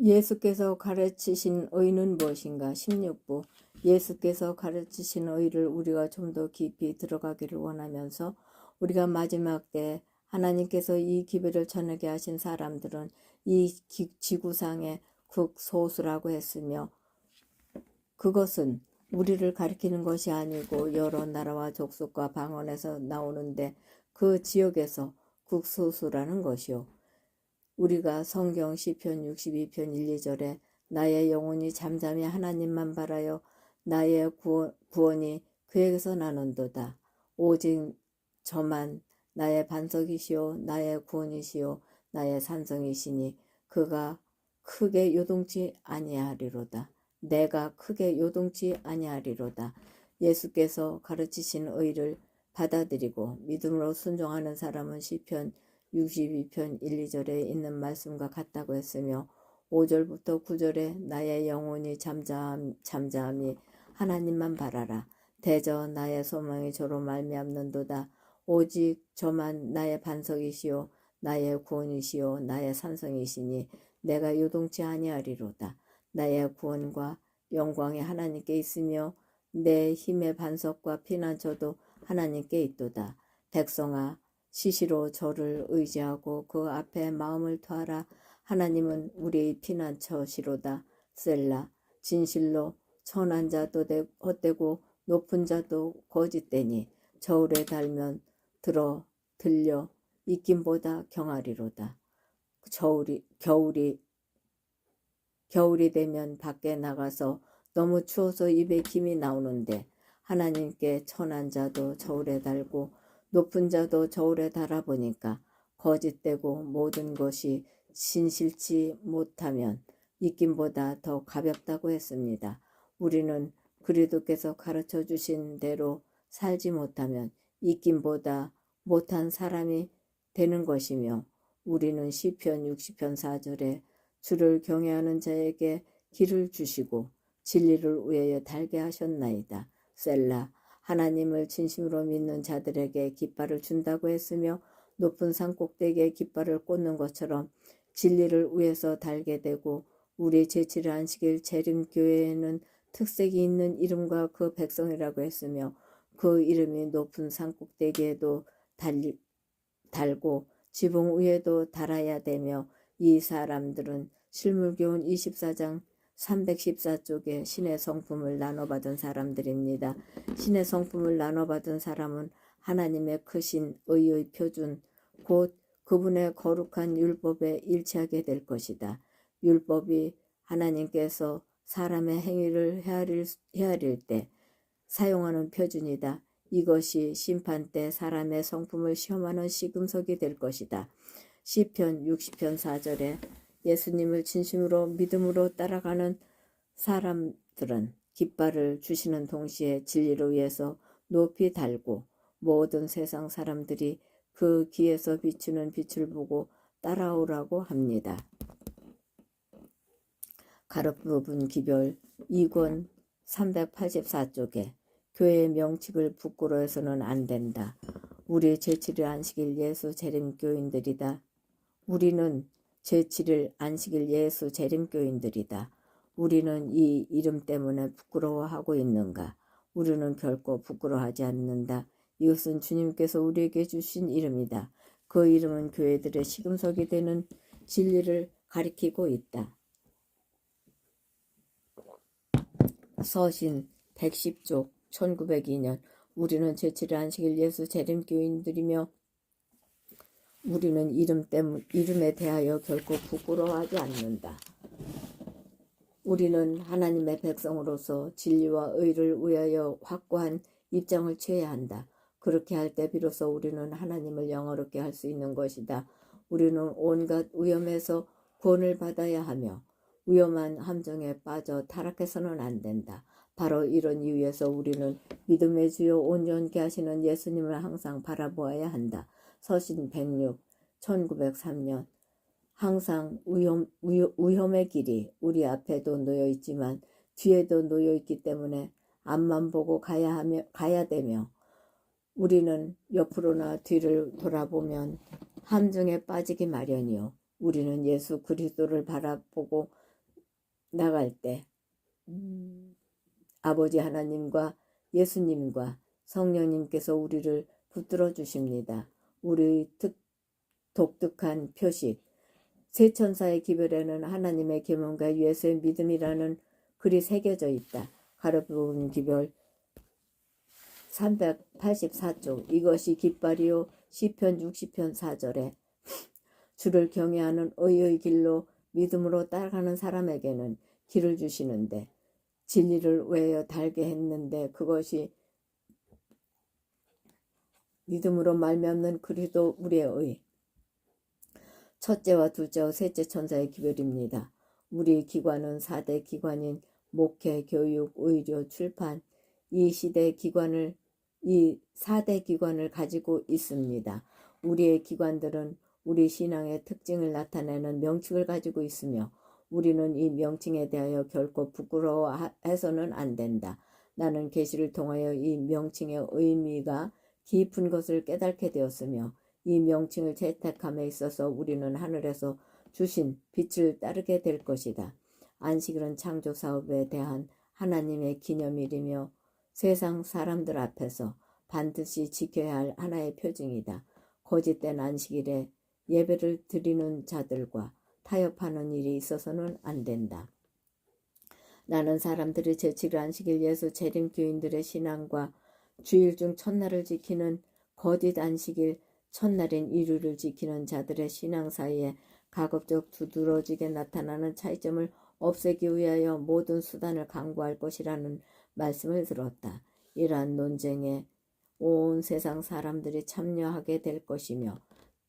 예수께서 가르치신 의는 무엇인가? 16부. 예수께서 가르치신 의를 우리가 좀 더 깊이 들어가기를 원하면서 우리가 마지막 때 하나님께서 이 기별을 전하게 하신 사람들은 이 지구상의 극소수라고 했으며, 그것은 우리를 가리키는 것이 아니고 여러 나라와 족속과 방언에서 나오는데 그 지역에서 극소수라는 것이요. 우리가 성경 시편 62편 1, 2절에 나의 영혼이 잠잠히 하나님만 바라여 나의 구원이 그에게서 나는도다. 오직 저만 나의 반석이시요 나의 구원이시요 나의 산성이시니 그가 크게 요동치 아니하리로다. 내가 크게 요동치 아니하리로다. 예수께서 가르치신 의를 받아들이고 믿음으로 순종하는 사람은 시편 62편 1, 2절에 있는 말씀과 같다고 했으며 5절부터 9절에 나의 영혼이 잠잠히 하나님만 바라라. 대저 나의 소망이 저로 말미암는도다. 오직 저만 나의 반석이시요 나의 구원이시요 나의 산성이시니 내가 요동치 아니하리로다. 나의 구원과 영광이 하나님께 있으며 내 힘의 반석과 피난처도 하나님께 있도다. 백성아 시시로 저를 의지하고 그 앞에 마음을 토하라. 하나님은 우리의 피난처시로다. 셀라. 진실로 천한 자도 헛되고 높은 자도 거짓되니 저울에 달면 들려 입김보다 경하리로다. 겨울이 되면 밖에 나가서 너무 추워서 입에 김이 나오는데 하나님께 천한 자도 저울에 달고 높은 자도 저울에 달아보니까 거짓되고 모든 것이 신실치 못하면 입김보다 더 가볍다고 했습니다. 우리는 그리스도께서 가르쳐 주신 대로 살지 못하면 입김보다 못한 사람이 되는 것이며, 우리는 시편 60편 4절에 주를 경외하는 자에게 길을 주시고 진리를 위하여 달게 하셨나이다. 셀라. 하나님을 진심으로 믿는 자들에게 깃발을 준다고 했으며 높은 산 꼭대기에 깃발을 꽂는 것처럼 진리를 위해서 달게 되고, 우리 제7일 안식일 재림교회에는 특색이 있는 이름과 그 백성이라고 했으며 그 이름이 높은 산 꼭대기에도 달고 지붕 위에도 달아야 되며, 이 사람들은 실물교훈 24장 314쪽에 신의 성품을 나눠받은 사람들입니다. 신의 성품을 나눠받은 사람은 하나님의 크신 의의 표준, 곧 그분의 거룩한 율법에 일치하게 될 것이다. 율법이 하나님께서 사람의 행위를 헤아릴 때 사용하는 표준이다. 이것이 심판 때 사람의 성품을 시험하는 시금석이 될 것이다. 시편 60편 4절에 예수님을 진심으로 믿음으로 따라가는 사람들은 깃발을 주시는 동시에 진리를 위해서 높이 달고 모든 세상 사람들이 그 귀에서 비추는 빛을 보고 따라오라고 합니다. 가르부분 기별 2권 384쪽에 교회의 명칙을 부끄러워해서는 안 된다. 우리 제7일 안식일 예수 재림교인들이다. 우리는 제7일 안식일 예수 재림교인들이다. 우리는 이 이름 때문에 부끄러워하고 있는가? 우리는 결코 부끄러워하지 않는다. 이것은 주님께서 우리에게 주신 이름이다. 그 이름은 교회들의 시금석이 되는 진리를 가리키고 있다. 서신 110쪽 1902년 우리는 제7일 안식일 예수 재림교인들이며 우리는 이름에 대하여 결코 부끄러워하지 않는다. 우리는 하나님의 백성으로서 진리와 의를 위하여 확고한 입장을 취해야 한다. 그렇게 할 때 비로소 우리는 하나님을 영화롭게 할 수 있는 것이다. 우리는 온갖 위험에서 구원을 받아야 하며 위험한 함정에 빠져 타락해서는 안 된다. 바로 이런 이유에서 우리는 믿음의 주요 온전케 하시는 예수님을 항상 바라보아야 한다. 서신 106, 1903년 항상 위험의 길이 우리 앞에도 놓여 있지만 뒤에도 놓여 있기 때문에 앞만 보고 가야 되며, 우리는 옆으로나 뒤를 돌아보면 함정에 빠지기 마련이요. 우리는 예수 그리스도를 바라보고 나갈 때 아버지 하나님과 예수님과 성령님께서 우리를 붙들어 주십니다. 우리 독특한 표식 세 천사의 기별에는 하나님의 계명과 예수의 믿음이라는 글이 새겨져 있다. 가로부분 기별 384쪽 이것이 깃발이요 시편 60편 4절에 주를 경외하는 의의 길로 믿음으로 따라가는 사람에게는 길을 주시는데 진리를 외여 달게 했는데 그것이 믿음으로 말미암는 그리스도 우리의 의 첫째와 둘째와 셋째 천사의 기별입니다. 우리 기관은 4대 기관인 목회, 교육, 의료, 출판 이 4대 기관을 가지고 있습니다. 우리의 기관들은 우리 신앙의 특징을 나타내는 명칭을 가지고 있으며 우리는 이 명칭에 대하여 결코 부끄러워해서는 안 된다. 나는 계시를 통하여 이 명칭의 의미가 깊은 것을 깨닫게 되었으며 이 명칭을 채택함에 있어서 우리는 하늘에서 주신 빛을 따르게 될 것이다. 안식일은 창조 사업에 대한 하나님의 기념일이며 세상 사람들 앞에서 반드시 지켜야 할 하나의 표징이다. 거짓된 안식일에 예배를 드리는 자들과 타협하는 일이 있어서는 안 된다. 나는 사람들이 제7일 안식일 예수 재림 교인들의 신앙과 주일 중 첫날을 지키는 거짓 안식일 첫날인 일요일을 지키는 자들의 신앙 사이에 가급적 두드러지게 나타나는 차이점을 없애기 위하여 모든 수단을 강구할 것이라는 말씀을 들었다. 이러한 논쟁에 온 세상 사람들이 참여하게 될 것이며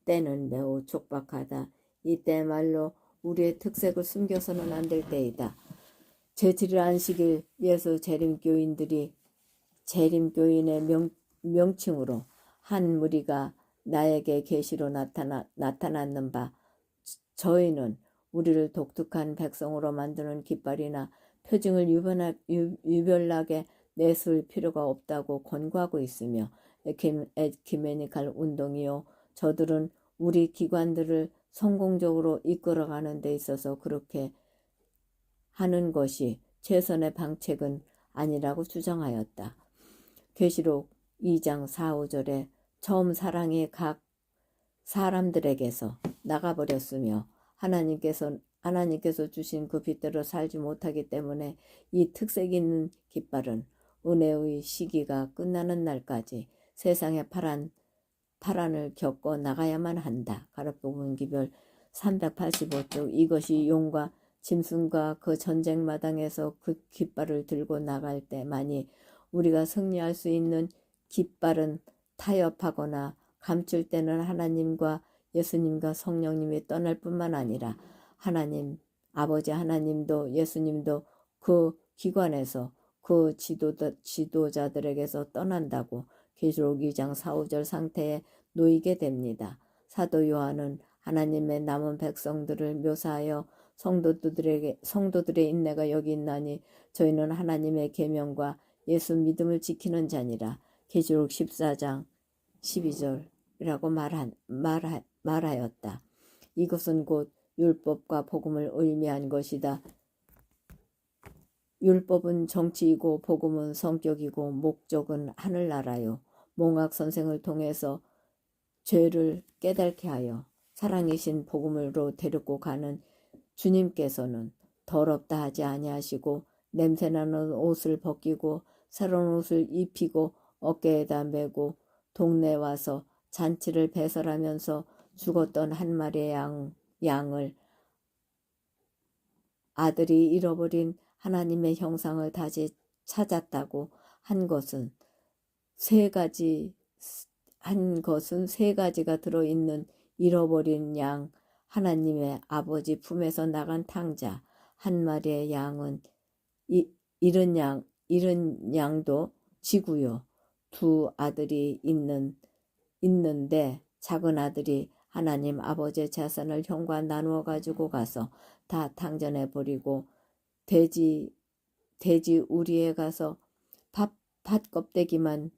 때는 매우 촉박하다. 이때말로 우리의 특색을 숨겨서는 안 될 때이다. 제7일 안식일 예수 재림교인들이 재림교인의 명칭으로 한 무리가 나에게 계시로 나타났는 바 저희는 우리를 독특한 백성으로 만드는 깃발이나 표징을 유별나게 내세울 필요가 없다고 권고하고 있으며 에큐메니칼 운동이요 저들은 우리 기관들을 성공적으로 이끌어가는 데 있어서 그렇게 하는 것이 최선의 방책은 아니라고 주장하였다. 계시록 2장 4, 5절에 처음 사랑이 각 사람들에게서 나가버렸으며 하나님께서 주신 그 빛대로 살지 못하기 때문에 이 특색 있는 깃발은 은혜의 시기가 끝나는 날까지 세상의 파란을 겪어 나가야만 한다. 가로부분 기별 385쪽 이것이 용과 짐승과 그 전쟁 마당에서 그 깃발을 들고 나갈 때만이 우리가 승리할 수 있는 깃발은 타협하거나 감출 때는 하나님과 예수님과 성령님이 떠날 뿐만 아니라 하나님 아버지 하나님도 예수님도 그 기관에서 그 지도자들에게서 떠난다고 계시록 2장 4, 5절 상태에 놓이게 됩니다. 사도 요한은 하나님의 남은 백성들을 묘사하여 성도들의 인내가 여기 있나니 저희는 하나님의 계명과 예수 믿음을 지키는 자니라. 계시록 14장 12절이라고 말하였다. 이것은 곧 율법과 복음을 의미한 것이다. 율법은 정치이고 복음은 성격이고 목적은 하늘나라요. 몽학 선생을 통해서 죄를 깨닫게 하여 사랑이신 복음으로 데리고 가는 주님께서는 더럽다 하지 아니하시고 냄새나는 옷을 벗기고 새로운 옷을 입히고 어깨에다 메고 동네 와서 잔치를 배설하면서 죽었던 한 마리의 양을 아들이 잃어버린 하나님의 형상을 다시 찾았다고 한 것은 세 가지가 들어있는 잃어버린 양, 하나님의 아버지 품에서 나간 탕자, 한 마리의 양은 잃은 양도 지구요. 두 아들이 있는데 작은 아들이 하나님 아버지의 자산을 형과 나누어 가지고 가서 다 탕전해 버리고 돼지 우리에 가서 팥 껍데기만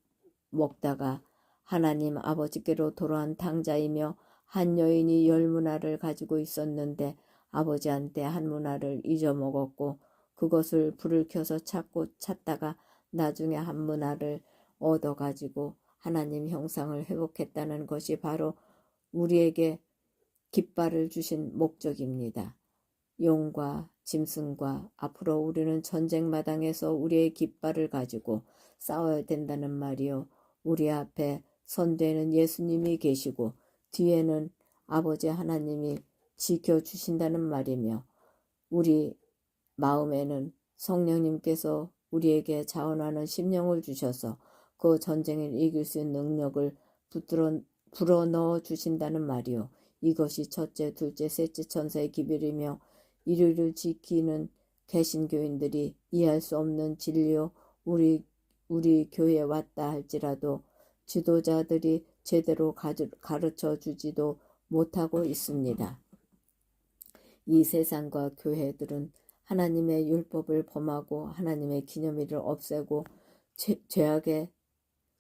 먹다가 하나님 아버지께로 돌아온 탕자이며 한 여인이 10문화를 가지고 있었는데 아버지한테 한 문화를 잊어먹었고 그것을 불을 켜서 찾다가 나중에 한 문화를 얻어가지고 하나님 형상을 회복했다는 것이 바로 우리에게 깃발을 주신 목적입니다. 용과 짐승과 앞으로 우리는 전쟁 마당에서 우리의 깃발을 가지고 싸워야 된다는 말이요. 우리 앞에 선대는 예수님이 계시고 뒤에는 아버지 하나님이 지켜주신다는 말이며 우리 마음에는 성령님께서 우리에게 자원하는 심령을 주셔서 그 전쟁을 이길 수 있는 능력을 불어넣어 주신다는 말이요. 이것이 첫째, 둘째, 셋째 천사의 기별이며 이를 지키는 개신교인들이 이해할 수 없는 진리요. 우리 교회에 왔다 할지라도 지도자들이 제대로 가르쳐 주지도 못하고 있습니다. 이 세상과 교회들은 하나님의 율법을 범하고 하나님의 기념일을 없애고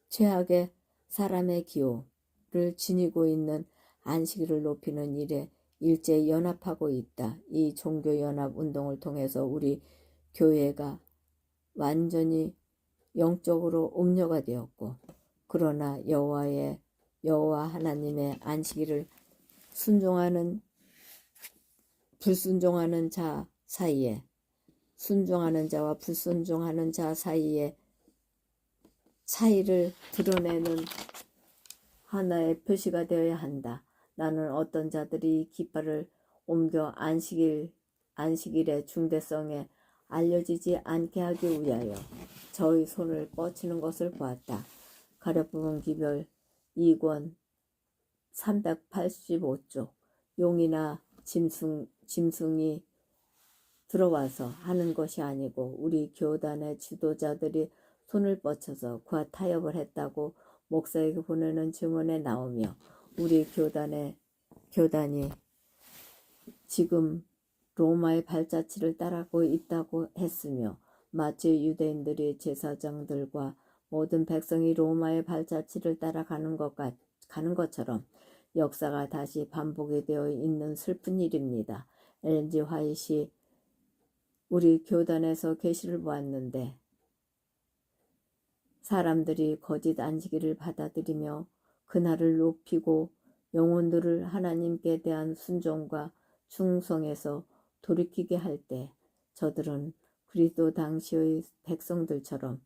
최악의 사람의 기호를 지니고 있는 안식일을 높이는 일에 일제히 연합하고 있다. 이 종교연합 운동을 통해서 우리 교회가 완전히 영적으로 음료가 되었고 그러나 여호와 하나님의 안식일을 불순종하는 자 사이에 순종하는 자와 불순종하는 자 사이에 차이를 드러내는 하나의 표시가 되어야 한다. 나는 어떤 자들이 깃발을 옮겨 안식일의 중대성에 알려지지 않게 하기 위하여 저의 손을 뻗치는 것을 보았다. 가려부분 기별 2권 385쪽 용이나 짐승이 들어와서 하는 것이 아니고 우리 교단의 지도자들이 손을 뻗쳐서 그와 타협을 했다고 목사에게 보내는 증언에 나오며 우리 교단이 지금 로마의 발자취를 따르고 있다고 했으며 마치 유대인들이 제사장들과 모든 백성이 로마의 발자취를 따라가는 것처럼 역사가 다시 반복이 되어 있는 슬픈 일입니다. 엘렌지 화이트이 우리 교단에서 계시를 보았는데 사람들이 거짓 안식일을 받아들이며 그날을 높이고 영혼들을 하나님께 대한 순종과 충성에서 돌이키게 할 때 저들은 그리스도 당시의 백성들처럼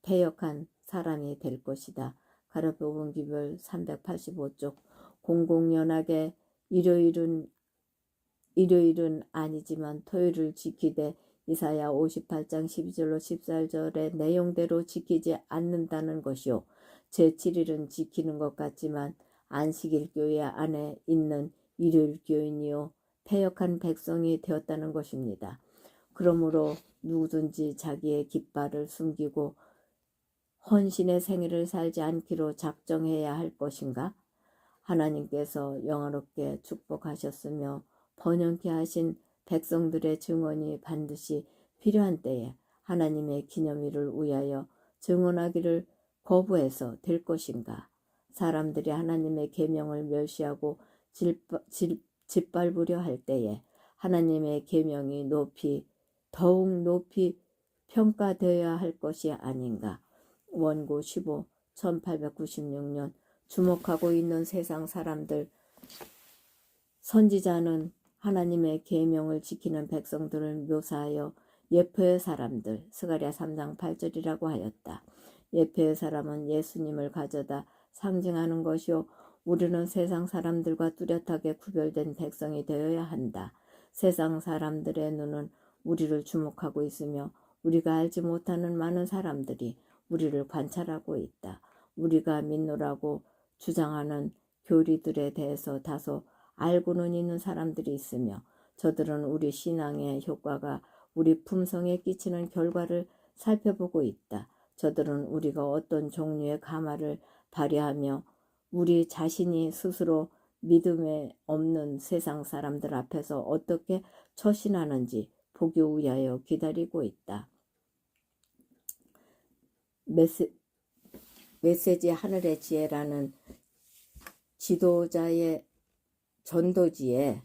패역한 사람이 될 것이다. 가랴부분 기별 385쪽 공공연하게 일요일은 아니지만 토요일을 지키되 이사야 58장 12절로 14절의 내용대로 지키지 않는다는 것이요. 제7일은 지키는 것 같지만 안식일 교회 안에 있는 일요일 교인이요 패역한 백성이 되었다는 것입니다. 그러므로 누구든지 자기의 깃발을 숨기고 헌신의 생애를 살지 않기로 작정해야 할 것인가? 하나님께서 영화롭게 축복하셨으며 번영케 하신 백성들의 증언이 반드시 필요한 때에 하나님의 기념일을 위하여 증언하기를 거부해서 될 것인가? 사람들이 하나님의 계명을 멸시하고 짓밟으려 할 때에 하나님의 계명이 더욱 높이 평가되어야 할 것이 아닌가? 원고 15, 1896년 주목하고 있는 세상 사람들 선지자는 하나님의 계명을 지키는 백성들을 묘사하여 예표의 사람들 스가랴 3장 8절이라고 하였다. 예표의 사람은 예수님을 가져다 상징하는 것이요 우리는 세상 사람들과 뚜렷하게 구별된 백성이 되어야 한다. 세상 사람들의 눈은 우리를 주목하고 있으며 우리가 알지 못하는 많은 사람들이 우리를 관찰하고 있다. 우리가 믿노라고 주장하는 교리들에 대해서 다소 알고는 있는 사람들이 있으며 저들은 우리 신앙의 효과가 우리 품성에 끼치는 결과를 살펴보고 있다. 저들은 우리가 어떤 종류의 가마를 발휘하며 우리 자신이 스스로 믿음에 없는 세상 사람들 앞에서 어떻게 처신하는지 보기 위하여 기다리고 있다. 메시지 하늘의 지혜라는 지도자의 전도지에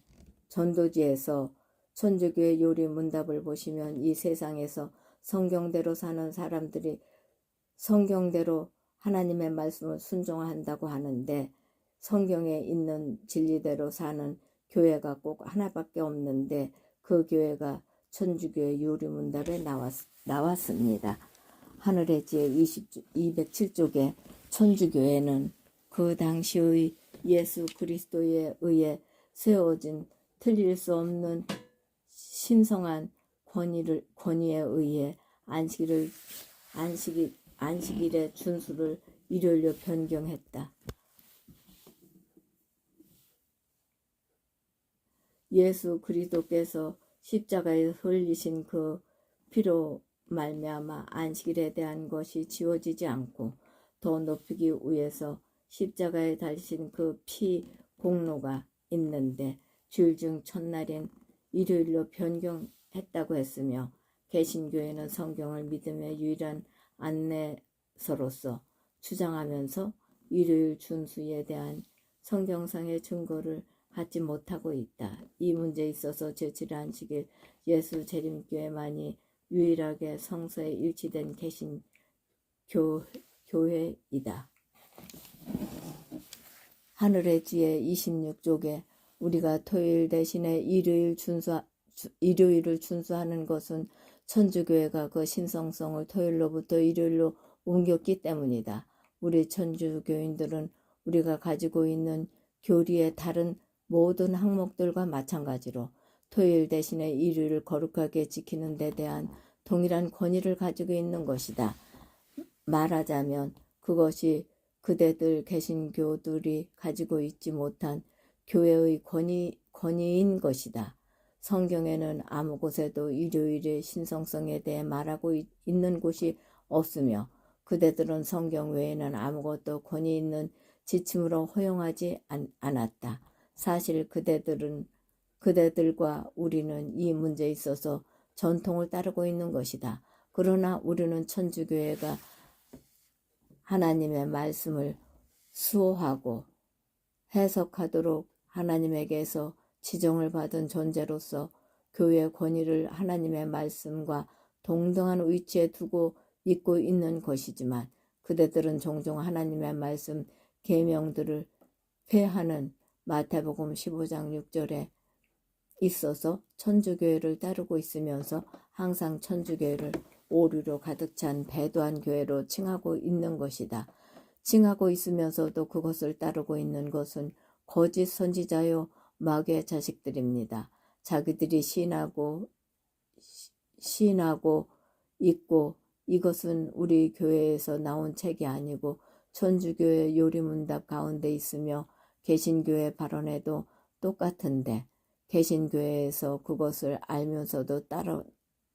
전도지에서 천주교의 요리 문답을 보시면 이 세상에서 성경대로 사는 사람들이 성경대로 하나님의 말씀을 순종한다고 하는데 성경에 있는 진리대로 사는 교회가 꼭 하나밖에 없는데 그 교회가 천주교의 요리문답에 나왔습니다. 하늘의 지혜 207쪽에 천주교회는 그 당시의 예수 그리스도에 의해 세워진 틀릴 수 없는 신성한 권위에 의해 안식일의 준수를 일요일로 변경했다. 예수 그리스도께서 십자가에 흘리신 그 피로 말미암아 안식일에 대한 것이 지워지지 않고 더 높이기 위해서 십자가에 달리신 그 피 공로가 있는데 주일 중 첫날인 일요일로 변경했다고 했으며 개신교회는 성경을 믿음의 유일한 안내서로서 주장하면서 일요일 준수에 대한 성경상의 증거를 갖지 못하고 있다. 이 문제에 있어서 제7안식일 예수 재림교회만이 유일하게 성서에 일치된 개신 교회이다. 하늘의 지혜 26쪽에 우리가 토요일 대신에 일요일을 준수하는 것은 천주교회가 그 신성성을 토요일로부터 일요일로 옮겼기 때문이다. 우리 천주교인들은 우리가 가지고 있는 교리의 다른 모든 항목들과 마찬가지로 토요일 대신에 일요일을 거룩하게 지키는 데 대한 동일한 권위를 가지고 있는 것이다. 말하자면 그것이 그대들 개신교들이 가지고 있지 못한 교회의 권위인 것이다. 성경에는 아무 곳에도 일요일의 신성성에 대해 말하고 있는 곳이 없으며 그대들은 성경 외에는 아무것도 권위 있는 지침으로 허용하지 않았다. 사실 그대들과 우리는 이 문제에 있어서 전통을 따르고 있는 것이다. 그러나 우리는 천주교회가 하나님의 말씀을 수호하고 해석하도록 하나님에게서 지정을 받은 존재로서 교회의 권위를 하나님의 말씀과 동등한 위치에 두고 믿고 있는 것이지만 그대들은 종종 하나님의 말씀 계명들을 폐하는 마태복음 15장 6절에 있어서 천주교회를 따르고 있으면서 항상 천주교회를 오류로 가득 찬 배도한 교회로 칭하고 있는 것이다. 칭하고 있으면서도 그것을 따르고 있는 것은 거짓 선지자요 마귀의 자식들입니다. 자기들이 신하고 있고 이것은 우리 교회에서 나온 책이 아니고 천주교의 요리문답 가운데 있으며 개신교의 발언에도 똑같은데 개신교회에서 그것을 알면서도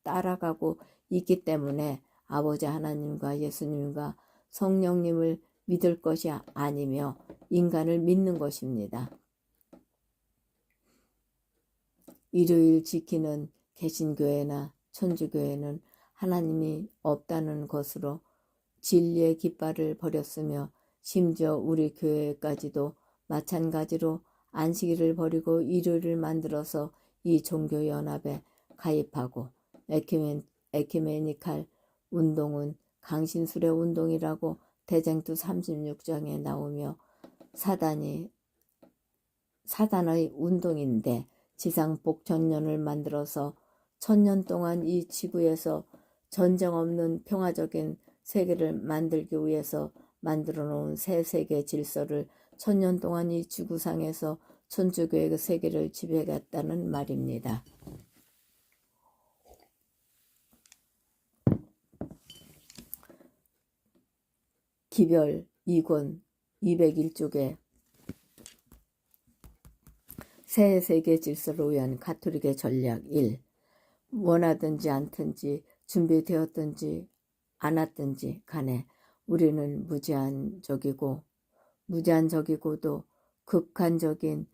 따라가고 있기 때문에 아버지 하나님과 예수님과 성령님을 믿을 것이 아니며 인간을 믿는 것입니다. 일요일 지키는 개신교회나 천주교회는 하나님이 없다는 것으로 진리의 깃발을 버렸으며 심지어 우리 교회까지도 마찬가지로 안식일을 버리고 일요일을 만들어서 이 종교연합에 가입하고 에큐메니칼 운동은 강신술의 운동이라고 대쟁투 36장에 나오며 사단의 운동인데 지상 복천년을 만들어서 1000년 동안 이 지구에서 전쟁 없는 평화적인 세계를 만들기 위해서 만들어 놓은 새 세계 질서를 1000년 동안 이 지구상에서 천주교의 세계를 지배하겠다는 말입니다. 기별 2권 201쪽에 새 세계 질서를 위한 가톨릭의 전략 1. 원하든지 않든지 준비되었든지 않았든지 간에 우리는 무제한적이고도 극한적인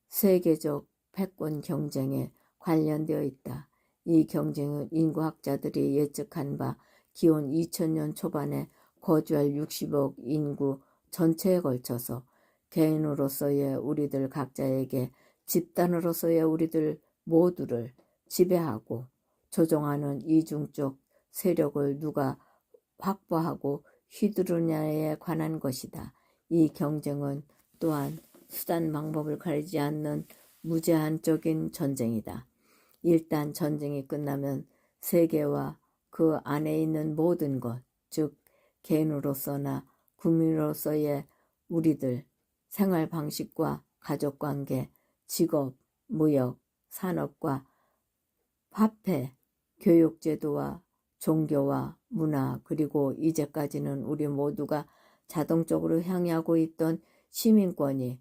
세계적 패권 경쟁에 관련되어 있다. 이 경쟁은 인구학자들이 예측한 바 기원 2000년 초반에 거주할 60억 인구 전체에 걸쳐서 개인으로서의 우리들 각자에게 집단으로서의 우리들 모두를 지배하고 조종하는 이중적 세력을 누가 확보하고 휘두르냐에 관한 것이다. 이 경쟁은 또한 수단 방법을 가리지 않는 무제한적인 전쟁이다. 일단 전쟁이 끝나면 세계와 그 안에 있는 모든 것, 즉 개인으로서나 국민으로서의 우리들 생활 방식과 가족관계, 직업, 무역, 산업과 화폐, 교육제도와 종교와 문화, 그리고 이제까지는 우리 모두가 자동적으로 향하고 있던 시민권이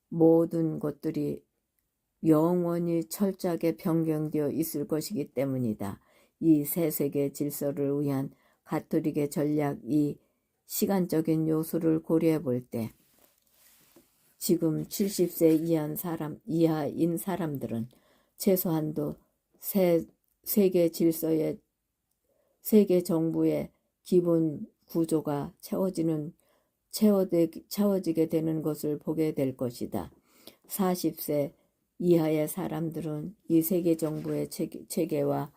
모든 것들이 영원히 철저하게 변경되어 있을 것이기 때문이다. 이 새 세계 질서를 위한 가톨릭의 전략, 이 시간적인 요소를 고려해 볼 때 지금 70세 이하인 사람들은 최소한도 세계 질서의 세계 정부의 기본 구조가 채워지게 되는 것을 보게 될 것이다. 40세 이하의 사람들은 이 세계 정부의 체계와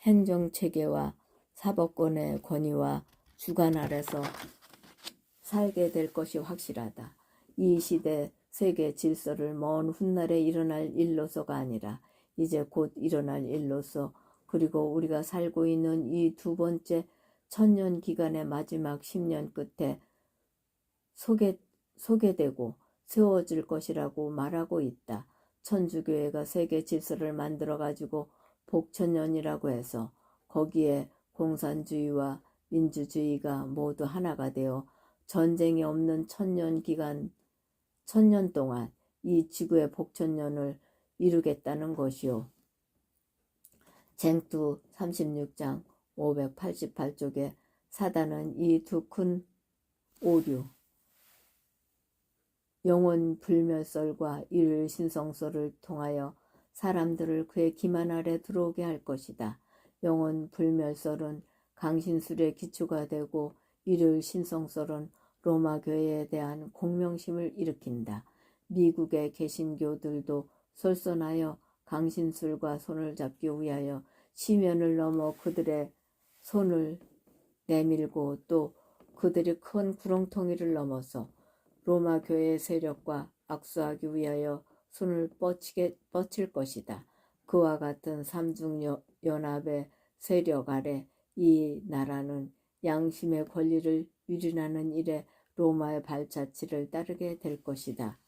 행정체계와 사법권의 권위와 주관 아래서 살게 될 것이 확실하다. 이 시대 세계 질서를 먼 훗날에 일어날 일로서가 아니라 이제 곧 일어날 일로서, 그리고 우리가 살고 있는 이 두 번째 천년 기간의 마지막 10년 끝에 소개되고 세워질 것이라고 말하고 있다. 천주교회가 세계 질서를 만들어가지고 복천년이라고 해서 거기에 공산주의와 민주주의가 모두 하나가 되어 전쟁이 없는 천년 동안 이 지구의 복천년을 이루겠다는 것이요. 쟁투 36장 588쪽에 사단은 이 두 큰 오류, 영혼 불멸설과 일요일 신성설을 통하여 사람들을 그의 기만 아래 들어오게 할 것이다. 영혼 불멸설은 강신술의 기초가 되고 일요일 신성설은 로마 교회에 대한 공명심을 일으킨다. 미국의 개신교들도 솔선하여 강신술과 손을 잡기 위하여 시면을 넘어 그들의 손을 내밀고 또 그들이 큰 구렁텅이를 넘어서 로마 교회의 세력과 악수하기 위하여 손을 뻗칠 것이다. 그와 같은 삼중연합의 세력 아래 이 나라는 양심의 권리를 유린하는 일에 로마의 발자취를 따르게 될 것이다.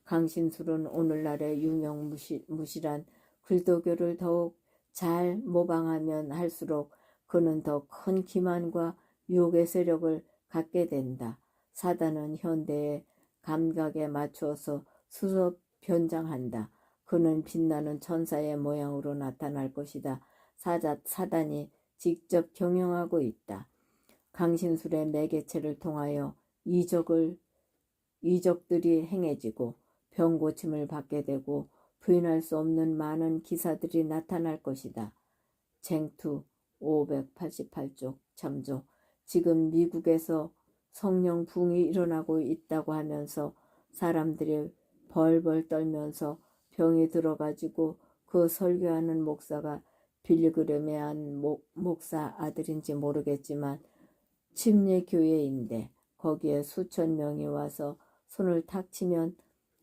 강신술은 오늘날의 유명무실한 글도교를 더욱 잘 모방하면 할수록 그는 더 큰 기만과 유혹의 세력을 갖게 된다. 사단은 현대의 감각에 맞추어서 수소 변장한다. 그는 빛나는 천사의 모양으로 나타날 것이다. 사단이 직접 경영하고 있다. 강신술의 매개체를 통하여 이적들이 행해지고 병고침을 받게 되고 부인할 수 없는 많은 기사들이 나타날 것이다. 쟁투 588쪽 참조. 지금 미국에서 성령 부흥이 일어나고 있다고 하면서 사람들이 벌벌 떨면서 병이 들어가지고 그 설교하는 목사가 빌리그레메한 목사 아들인지 모르겠지만 침례교회인데 거기에 수천 명이 와서 손을 탁 치면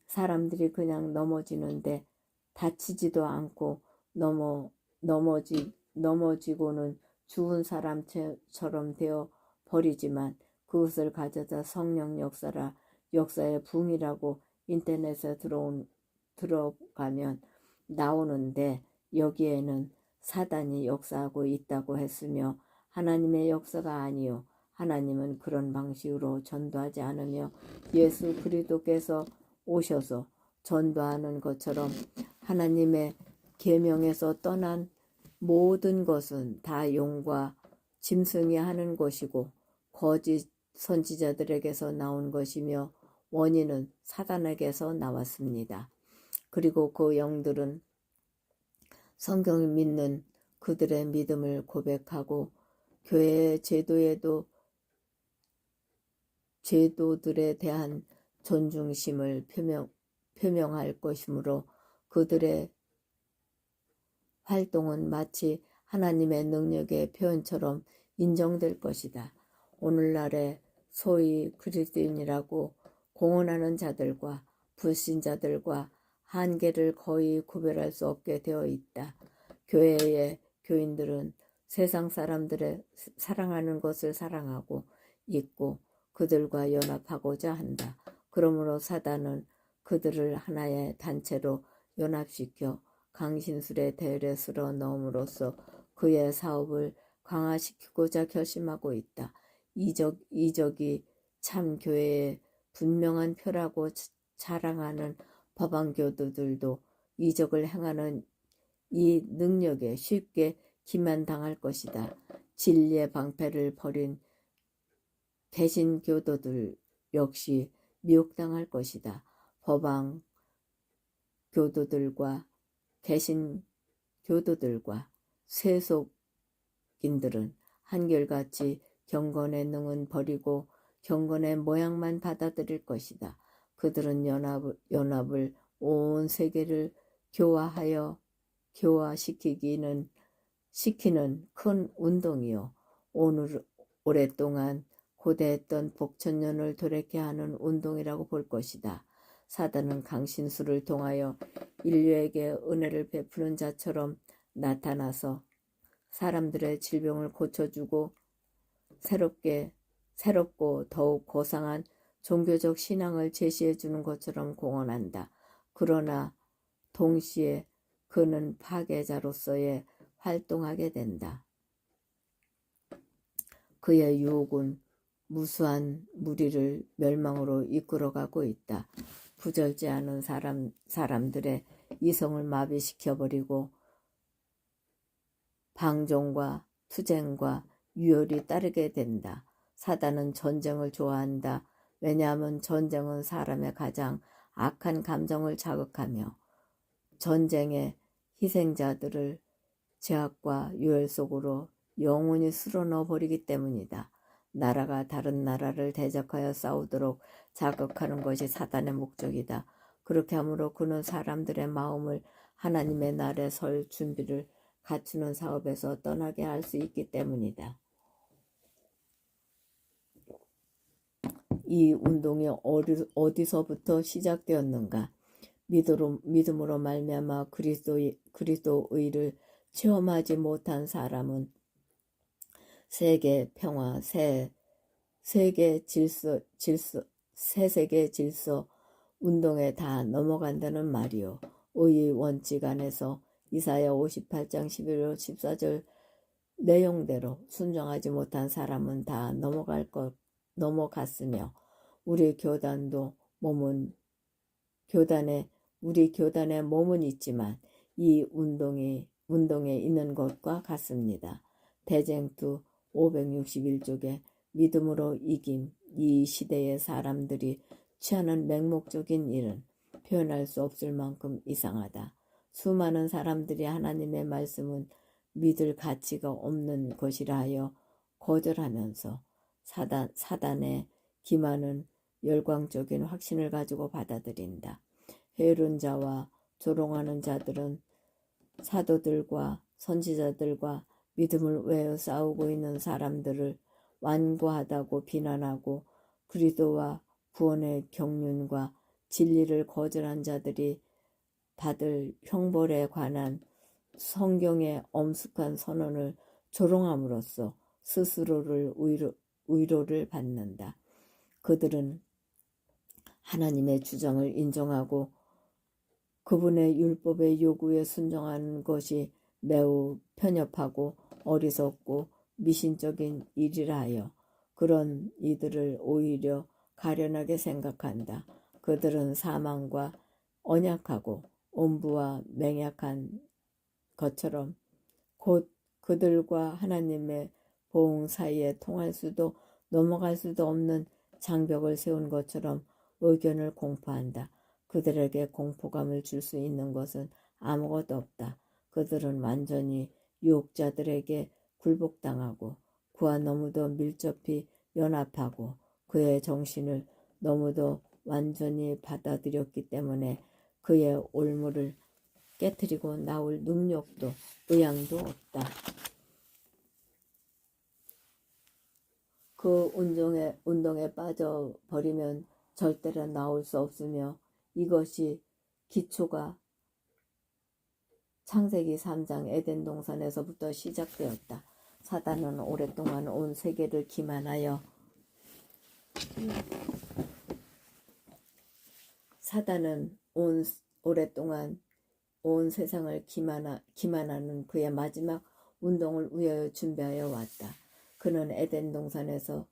사람들이 그냥 넘어지는데 다치지도 않고 넘어지고는 죽은 사람처럼 되어 버리지만 그것을 가져다 성령 역사의 붕이라고 인터넷에 들어가면 나오는데 여기에는 사단이 역사하고 있다고 했으며 하나님의 역사가 아니요. 하나님은 그런 방식으로 전도하지 않으며 예수 그리스도께서 오셔서 전도하는 것처럼 하나님의 계명에서 떠난 모든 것은 다 용과 짐승이 하는 것이고 거짓 선지자들에게서 나온 것이며 원인은 사단에게서 나왔습니다. 그리고 그 영들은 성경을 믿는 그들의 믿음을 고백하고 교회의 제도들에 대한 존중심을 표명할 것이므로 그들의 활동은 마치 하나님의 능력의 표현처럼 인정될 것이다. 오늘날의 소위 그리스도인이라고 공언하는 자들과 불신자들과 한계를 거의 구별할 수 없게 되어 있다. 교회의 교인들은 세상 사람들의 사랑하는 것을 사랑하고 있고 그들과 연합하고자 한다. 그러므로 사단은 그들을 하나의 단체로 연합시켜 강신술의 대열에 쓸어 넣음으로써 그의 사업을 강화시키고자 결심하고 있다. 이적이 참 교회의 분명한 표라고 자랑하는 법안교도들도 이적을 행하는 이 능력에 쉽게 기만당할 것이다. 진리의 방패를 버린 개신교도들 역시 미혹당할 것이다. 법안 교도들과 개신교도들과 세속인들은 한결같이 경건의 능은 버리고 경건의 모양만 받아들일 것이다. 그들은 연합을 온 세계를 교화시키는 큰 운동이요. 오랫동안 고대했던 복천년을 돌이켜 하는 운동이라고 볼 것이다. 사단은 강신술을 통하여 인류에게 은혜를 베푸는 자처럼 나타나서 사람들의 질병을 고쳐주고 새롭고 더욱 고상한 종교적 신앙을 제시해주는 것처럼 공언한다. 그러나 동시에 그는 파괴자로서의 활동하게 된다. 그의 유혹은 무수한 무리를 멸망으로 이끌어가고 있다. 부절지 않은 사람들의 이성을 마비시켜버리고 방종과 투쟁과 유혈이 따르게 된다. 사단은 전쟁을 좋아한다. 왜냐하면 전쟁은 사람의 가장 악한 감정을 자극하며 전쟁의 희생자들을 제약과 유혈 속으로 영원히 쓸어넣어 버리기 때문이다. 나라가 다른 나라를 대적하여 싸우도록 자극하는 것이 사단의 목적이다. 그렇게 함으로 그는 사람들의 마음을 하나님의 날에 설 준비를 갖추는 사업에서 떠나게 할 수 있기 때문이다. 이 운동이 어디서부터 시작되었는가? 믿음으로 말미암아 그리스도의를 체험하지 못한 사람은 세계 평화, 새 세계 질서 운동에 다 넘어간다는 말이요. 의의 원칙 안에서 이사야 58장 11절 14절 내용대로 순종하지 못한 사람은 다 넘어갔으며 우리 교단의 몸은 있지만 이 운동에 있는 것과 같습니다. 대쟁투 561쪽에 믿음으로 이김, 이 시대의 사람들이 취하는 맹목적인 일은 표현할 수 없을 만큼 이상하다. 수많은 사람들이 하나님의 말씀은 믿을 가치가 없는 것이라 하여 거절하면서 사단의 기만은 열광적인 확신을 가지고 받아들인다. 게으른 자와 조롱하는 자들은 사도들과 선지자들과 믿음을 외워 싸우고 있는 사람들을 완고하다고 비난하고 그리스도와 구원의 경륜과 진리를 거절한 자들이 받을 형벌에 관한 성경의 엄숙한 선언을 조롱함으로써 스스로를 위로를 받는다. 그들은 하나님의 주장을 인정하고 그분의 율법의 요구에 순종하는 것이 매우 편협하고 어리석고 미신적인 일이라 하여 그런 이들을 오히려 가련하게 생각한다. 그들은 사망과 언약하고 엄부와 맹약한 것처럼 곧 그들과 하나님의 보응 사이에 통할 수도 넘어갈 수도 없는 장벽을 세운 것처럼 의견을 공포한다. 그들에게 공포감을 줄 수 있는 것은 아무것도 없다. 그들은 완전히 유혹자들에게 굴복당하고 그와 너무도 밀접히 연합하고 그의 정신을 너무도 완전히 받아들였기 때문에 그의 올무를 깨뜨리고 나올 능력도 의향도 없다. 그 운동에 빠져버리면 절대로 나올 수 없으며 이것이 기초가 창세기 3장 에덴 동산에서부터 시작되었다. 사단은 오랫동안 온 세계를 기만하여 오랫동안 온 세상을 기만하는 그의 마지막 운동을 위하여 준비하여 왔다. 그는 에덴 동산에서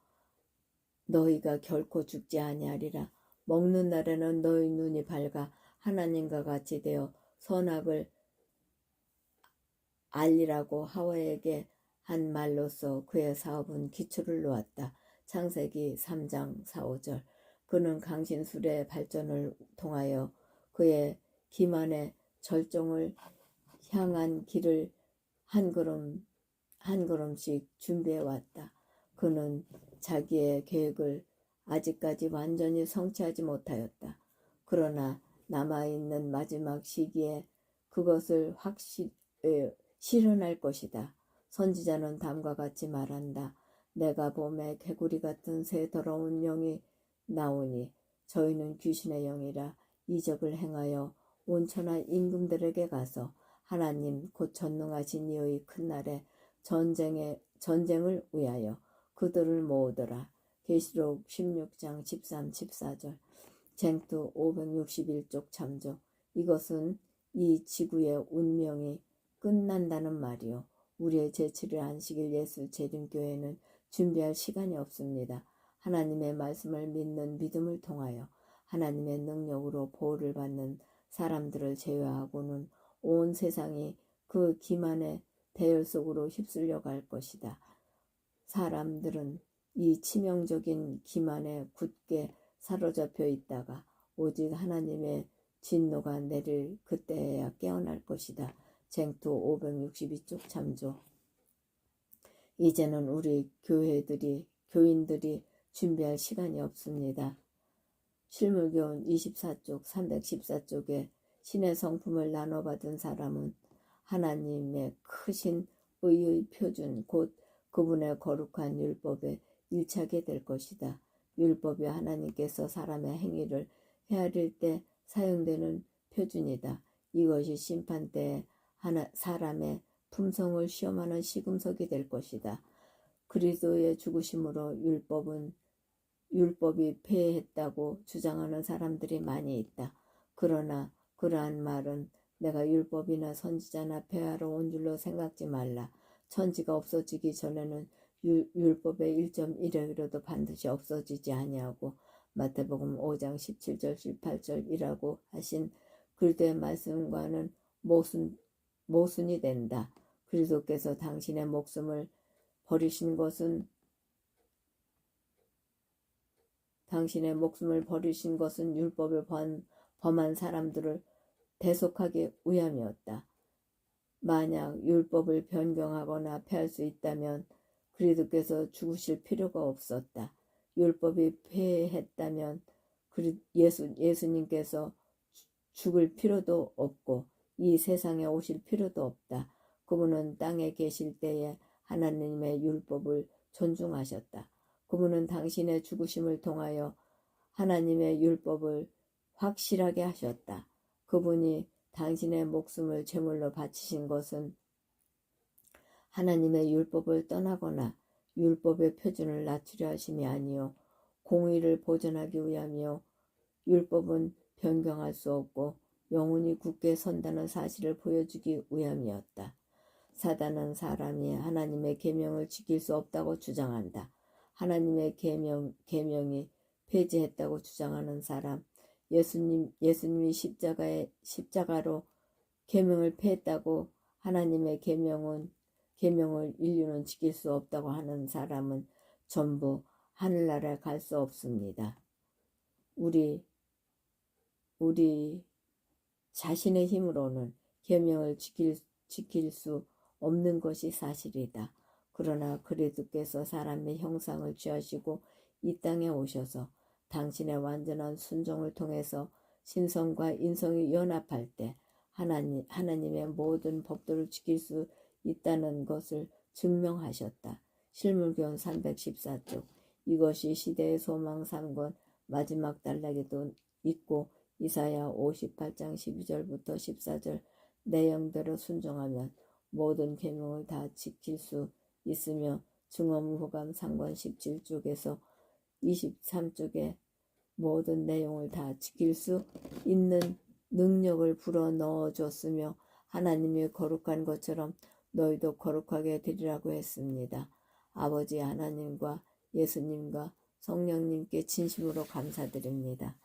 너희가 결코 죽지 아니하리라. 먹는 날에는 너희 눈이 밝아 하나님과 같이 되어 선악을 알리라고 하와에게 한 말로써 그의 사업은 기초를 놓았다. 창세기 3장 4, 5절. 그는 강신술의 발전을 통하여 그의 기만의 절정을 향한 길을 한 걸음씩 준비해 왔다. 그는 자기의 계획을 아직까지 완전히 성취하지 못하였다. 그러나 남아있는 마지막 시기에 그것을 실현할 것이다. 선지자는 다음과 같이 말한다. 내가 봄에 개구리 같은 새 더러운 영이 나오니 저희는 귀신의 영이라 이적을 행하여 온천하 임금들에게 가서 하나님 곧 전능하신 이의 큰 날에 전쟁을 위하여 그들을 모으더라. 계시록 16장 13, 14절. 쟁투 561쪽 참조. 이것은 이 지구의 운명이 끝난다는 말이요. 우리의 제7일 안식일 예수 재림교회는 준비할 시간이 없습니다. 하나님의 말씀을 믿는 믿음을 통하여 하나님의 능력으로 보호를 받는 사람들을 제외하고는 온 세상이 그 기만의 대열 속으로 휩쓸려 갈 것이다. 사람들은 이 치명적인 기만에 굳게 사로잡혀 있다가 오직 하나님의 진노가 내릴 그때야 깨어날 것이다. 쟁투 562쪽 참조. 이제는 우리 교인들이 준비할 시간이 없습니다. 실물교훈 24쪽 314쪽에 신의 성품을 나눠받은 사람은 하나님의 크신 의의 표준 곧 그분의 거룩한 율법에 일치하게 될 것이다. 율법이 하나님께서 사람의 행위를 헤아릴 때 사용되는 표준이다. 이것이 심판 때에 사람의 품성을 시험하는 시금석이 될 것이다. 그리스도의 죽으심으로 율법이 폐해했다고 주장하는 사람들이 많이 있다. 그러나 그러한 말은 내가 율법이나 선지자나 폐하러 온 줄로 생각지 말라. 천지가 없어지기 전에는 율법의 1.1획이라도 반드시 없어지지 아니하고 마태복음 5장 17절 18절이라고 하신 그리스도의 말씀과는 모순이 된다. 그리스도께서 당신의 목숨을 버리신 것은 율법을 범한 사람들을 대속하기 위함이었다. 만약 율법을 변경하거나 폐할 수 있다면 그리스도께서 죽으실 필요가 없었다. 율법이 폐했다면 예수님께서 죽을 필요도 없고 이 세상에 오실 필요도 없다. 그분은 땅에 계실 때에 하나님의 율법을 존중하셨다. 그분은 당신의 죽으심을 통하여 하나님의 율법을 확실하게 하셨다. 그분이 당신의 목숨을 제물로 바치신 것은 하나님의 율법을 떠나거나 율법의 표준을 낮추려 하심이 아니요 공의를 보존하기 위함이요 율법은 변경할 수 없고 영원히 굳게 선다는 사실을 보여주기 위함이었다. 사단은 사람이 하나님의 계명을 지킬 수 없다고 주장한다. 하나님의 계명이 폐지했다고 주장하는 사람, 예수님이 십자가로 계명을 폐했다고 하나님의 계명을 인류는 지킬 수 없다고 하는 사람은 전부 하늘나라에 갈 수 없습니다. 우리 자신의 힘으로는 계명을 지킬 수 없는 것이 사실이다. 그러나 그리스도께서 사람의 형상을 취하시고 이 땅에 오셔서 당신의 완전한 순종을 통해서 신성과 인성이 연합할 때 하나님의 모든 법도를 지킬 수 있다는 것을 증명하셨다. 실물교훈 314쪽. 이것이 시대의 소망 3권 마지막 단락에도 있고 이사야 58장 12절부터 14절 내용대로 순종하면 모든 계명을 다 지킬 수 있으며 증언무호감 3권 17쪽에서 23쪽에 모든 내용을 다 지킬 수 있는 능력을 불어넣어 줬으며 하나님이 거룩한 것처럼 너희도 거룩하게 되리라고 했습니다. 아버지 하나님과 예수님과 성령님께 진심으로 감사드립니다.